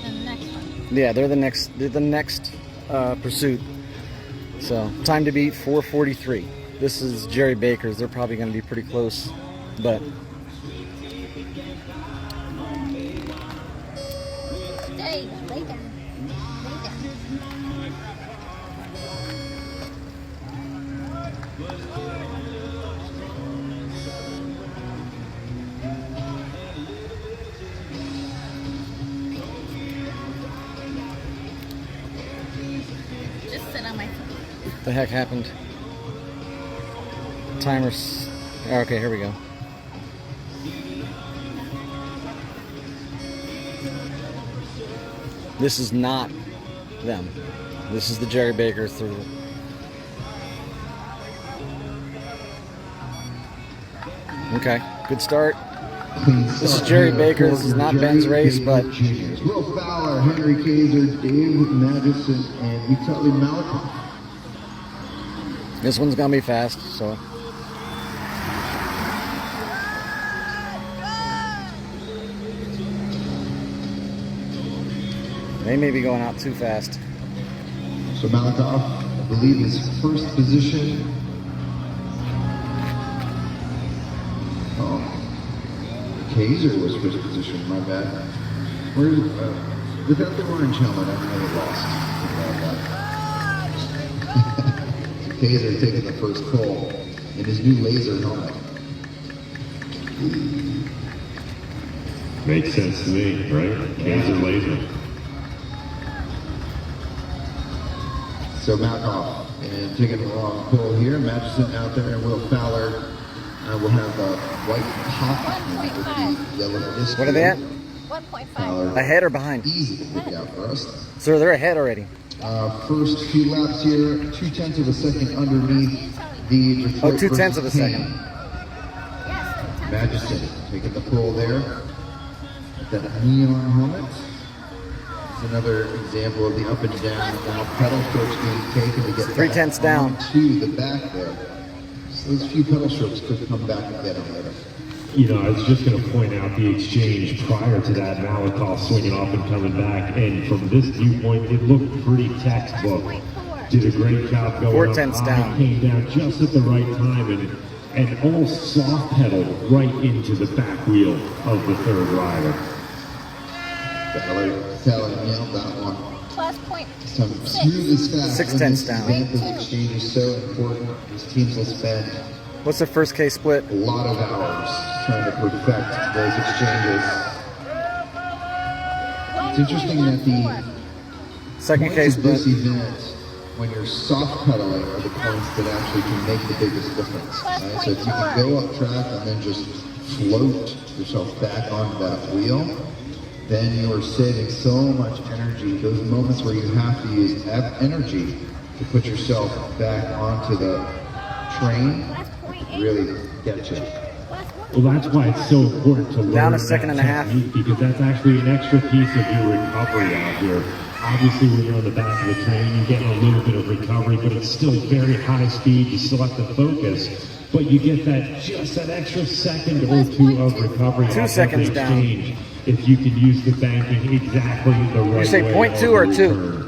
And the next one. Yeah, they're the next pursuit. So time to beat 4:43. This is Jerry Baker's. They're probably going to be pretty close, but There you go. Lay down. Lay down. Just sit on my feet. what the heck happened? Timers. Okay, here we go. This is not them. This is the Jerry Baker through. Okay, good start. This is Jerry Baker. This is not Ben's race, but Will Fowler, Henry Kaiser, Dave Madison, and Vitaly Malakoff. this one's gonna be fast. So they may be going out too fast. So Malakoff, I believe, is first position. Oh, Kaiser was first position. My bad. Where's without the orange helmet? I never lost. So Kaiser taking the first pole in his new laser helmet. Makes sense to me, right? Kaiser laser. So Malakoff and taking the wrong pole here. Madison out there, and Will Fowler will have a white top with the yellow disc. What are they at? 1.5. Fowler Ahead or behind? easy to pick out for us. So they're ahead already. First few laps here, 0.2 of a second underneath the Detroit Oh, 0.2 of a versus second. Kane. Yes. Madison taking the pole there. That neon helmet. It's another example of the up and down now pedal strokes being taken to get 0.3 down to the back there. So those few pedal strokes could come back and get him later. You know, I was just going to point out the exchange prior to that, Malakoff swinging off and coming back. And from this viewpoint, it looked pretty textbook. Did a great job going 0.4 up down. high, came down just at the right time, and almost soft pedaled right into the back wheel of the third rider. Fowler nailed that one. Plus point. So smooth as fast. 0.6 down. This exchange is so important. These teams will spend What's the first K split? a lot of hours trying to perfect those exchanges. It's interesting that the Second K points of split. this event, when you're soft pedaling, are the points that actually can make the biggest difference. Right? So if you can go up track and then just float yourself back onto that wheel, then you're saving so much energy. Those moments where you have to use energy to put yourself back onto the train really get you. Well, that's why it's so important to learn Down a second that and a half. technique, because that's actually an extra piece of your recovery out here. Obviously, when you're on the back of the train, you're getting a little bit of recovery, but it's still very high speed. You still have to focus, but you get that just that extra second or two of recovery. 2 off seconds the down. exchange, if you can use the banking exactly the right way. You say 0.2 or on the 2? return.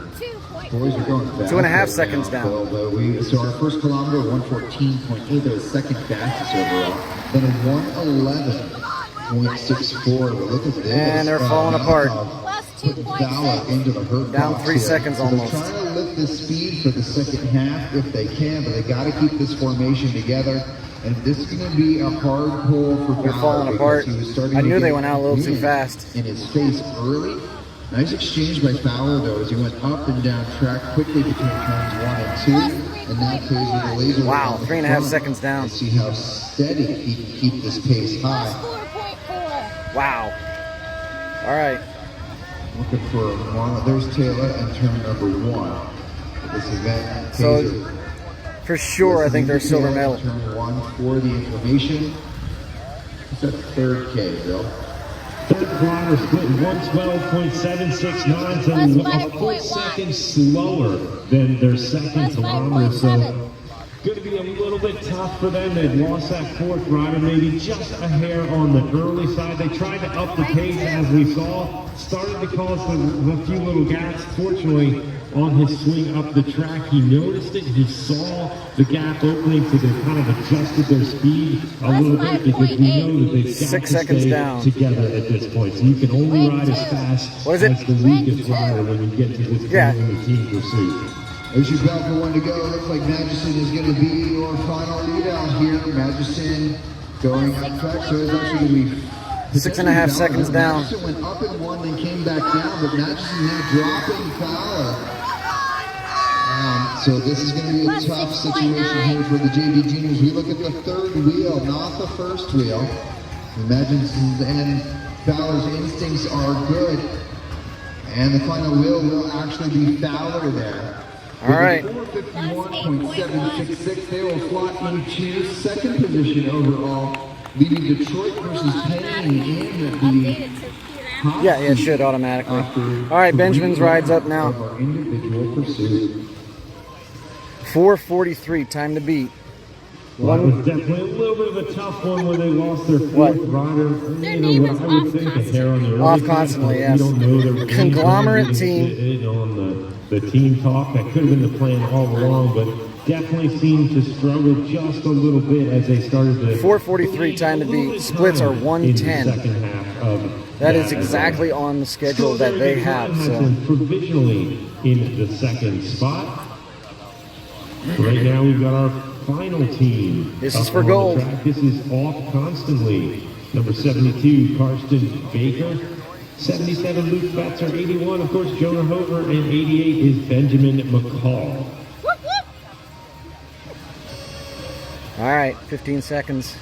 Boys are going fast. 2.5 right seconds now, down. Phil, so our first kilometer, 1:14.8, that was second fastest overall. Then a 1:11.64. Look at this. And they're falling apart. Plus 2 Putting points. Fowler into the hurt Down box 3 here. seconds So almost. They're trying to lift the speed for the second half if they can, but they got to keep this formation together. And this is going to be a hard pull for They're Fowler falling because apart. he was starting I to knew they get went out a little too wind fast. in his face early. Nice exchange by Fowler though, as he went up and down track quickly between turns 1 and 2. And now Kaiser the laser. Wow, on the 3.5 front. seconds down. Let's see how steady he can keep this pace Plus high. 4.4. Wow. All right. Looking for one. There's Taylor in turn number 1 for this event. So, Kaiser for sure, I think they're silver medal. Turn 1 for the information. It's that third K, Bill. Third kilometer split 112.769, so Plus a 5.1. full second slower than their second Plus kilometer. So 5.7. Going to be a little bit tough for them. They've lost that fourth rider, maybe just a hair on the early side. They tried to up the pace, as we saw. Started to cause a few little gaps. Fortunately, on his swing up the track, he noticed it. He saw the gap opening, so they kind of adjusted their speed a little bit because we know that they've got 6 to seconds stay down together at this point. So you can only ride as fast as the weakest rider when you get to this point in the team pursuit. As you got for one to go, it looks like Magnuson is going to be your final lead out here. Magnuson going up track, so it's actually going to be 6.5 seconds down. Magnuson went up in one, then came back down, but Magnuson now dropping Fowler. So this is going to be a tough situation here for the JB Juniors. We look at the third wheel, not the first wheel. Magnuson and Fowler's instincts are good. And the final wheel will actually be Fowler there. All right. 451.766, they will slot into second position overall, leading Detroit versus Payne in the Yeah, it should automatically. All right, Benjamin's ride's up now. individual pursuit. 4:43, time to beat. Well, it was definitely a little bit of a tough one where they lost their fourth rider. You know what I would think, a hair on the early Off side, constantly, but yes. We don't know. There was Conglomerate anything team. on the team talk. That could have been the plan all along, but definitely seemed to struggle just a little bit as they started to. 4:43, time to beat. Splits are 1:10. That is exactly on the schedule that they have. So Provisionally in the second spot. Right now we've got our final team. This is up for on the gold. track. This is Off Constantly. Number 72, Karsten Baker. 77, Luke Betzer. 81, of course, Jonah Hover. And 88 is Benjamin McCall. all right, 15 seconds.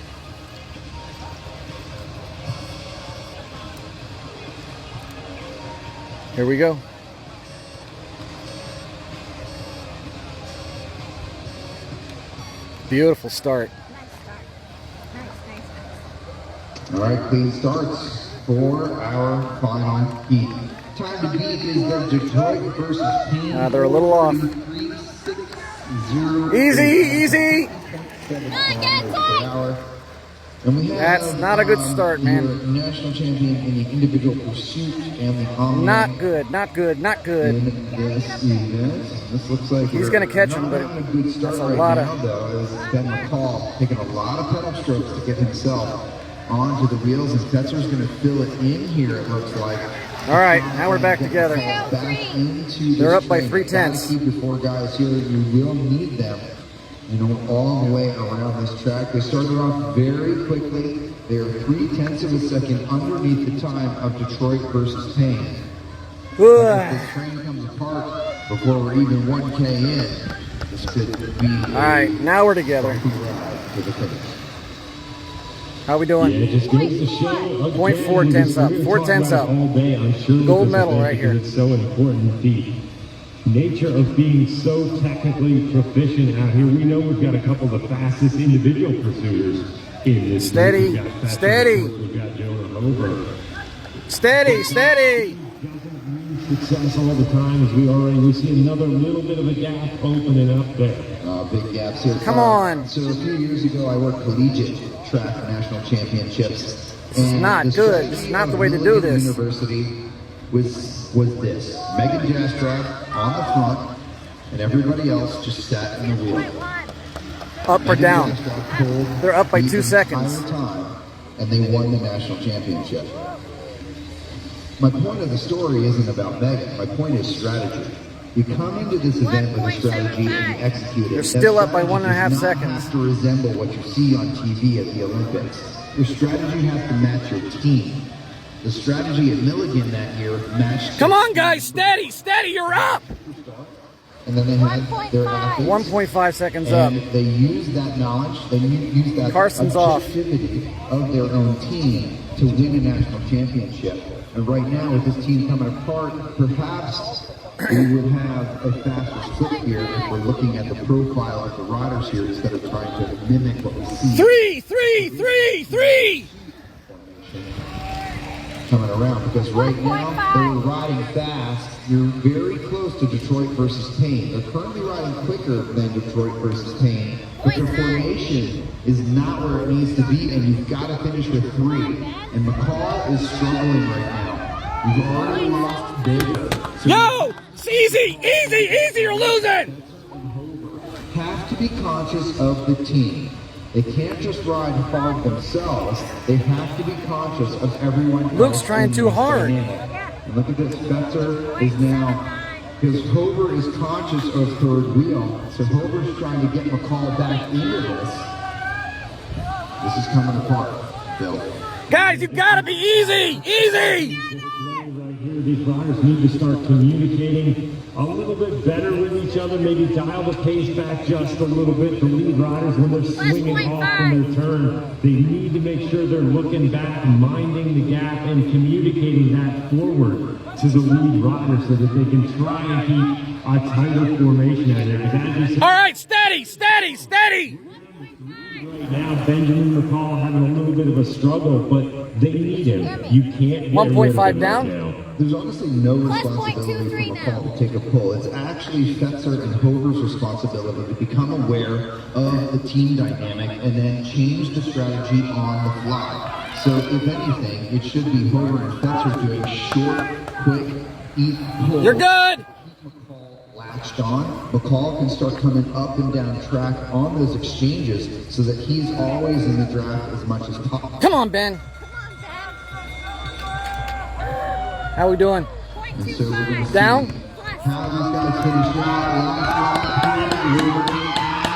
Here we go. Beautiful start. Nice start. Nice. All right, clean starts for our final heat. Time to beat is the Detroit versus Payne. They're a little off. 360. Easy. And we have, That's not a good start, man. your national champion in the individual pursuit and the online. Not good. In this event. This looks like He's gonna catch him, but not having a good start that's a right lot now, though, as Ben McCall taking a lot of pedal strokes to get himself onto the wheels, and Betzer's going to fill it in here, it looks like. All right, now we're back together. Back into They're this up by train. 3/10. Gotta keep your four guys here. You will need them, all the way around this track. They started off very quickly. They are 0.3 of a second underneath the time of Detroit versus Payne. If the train comes apart before we're even 1K in, this could be All right, now we're together. for the finish. How we Yeah, doing? it just goes to show. again, 0.4 tenths up, we're gonna 4 talk tenths about up. it all day, I'm sure, with Gold this medal event right here. because It's so important. The nature of being so technically proficient out here. We know we've got a couple of the fastest individual pursuers in this. Steady, We've got Fetzer, steady. We've got Jonah Hover. Steady. Success all the time as we see another little bit of a gap opening up there. Big gaps here. Come on. So a few years ago, I worked collegiate track national championships. This is not good. This is not the way to do this. University was this. Megan Jastrod on the front, and everybody else just sat in the wheel. Up or Megan down? Jastrod pulled They're up by the 2 seconds. entire time, and they won the national championship. My point of the story isn't about Megan. My point is strategy. You come into this event with a strategy and you execute it. They're That still up by strategy 1.5 does not seconds. have to resemble what you see on TV at the Olympics. Your strategy has to match your team. The strategy at Milligan that year matched. Come on, guys, steady, you're up. And then they had their 1.5. athletes. 1.5 seconds up. And they used that knowledge, they used that Carson's off. objectivity of their own team to win a national championship. And right now, with this team coming apart, perhaps we would have a faster split here if we're looking at the profile of the riders here instead of trying to mimic what we see. 3. coming around, because right now they're riding fast. You're very close to Detroit versus Payne. They're currently riding quicker than Detroit versus Payne, but their formation is not where it needs to be, and you've got to finish with 3. And McCall is struggling right now. You've already lost Baker. So Yo! It's easy! Easy! You're losing! have to be conscious of the team. They can't just ride hard themselves. They have to be conscious of everyone Luke's else trying in too this hard. dynamic. And look at this, Fetzer is now, because Hover is conscious of third wheel, so Hover's trying to get McCall back into this. This is coming apart, Bill. Guys, you gotta be easy! Easy! Right here, these riders need to start communicating a little bit better with each other, maybe dial the pace back just a little bit. The lead riders, when they're swinging off from their turn, they need to make sure they're looking back, minding the gap, and communicating that forward to the lead rider so that they can try and keep a tighter formation out there. Because as you said, All right, steady! right now, Benjamin McCall having a little bit of a struggle, but they need him. You can't get 1.5 down? There's honestly no Plus responsibility 0.23 for McCall to take a pull. It's actually Fetzer and Hover's responsibility to become aware of the team dynamic and then change the strategy on the fly. So if anything, it should be Hover and Fetzer doing short, quick, eat pull. You're good! Latched on. McCall can start coming up and down track on those exchanges so that he's always in the draft as much as possible. Come on, Ben. How we doing? And so we're going to Down? see how these guys finish out.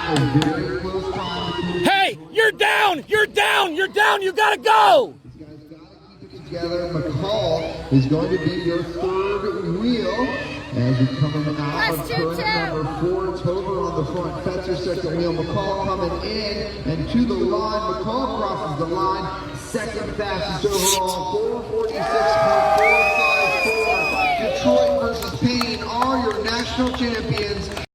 A very close time between Hey, you're down! You're down! You gotta go! these guys. Got to keep it together. McCall is going to be your third wheel as you're coming out of turn number 4. Tober on the front, Fetzer second wheel. McCall coming in and to the line. McCall crosses the line. Second fastest overall, 446.454. Detroit versus Payne are your national champions.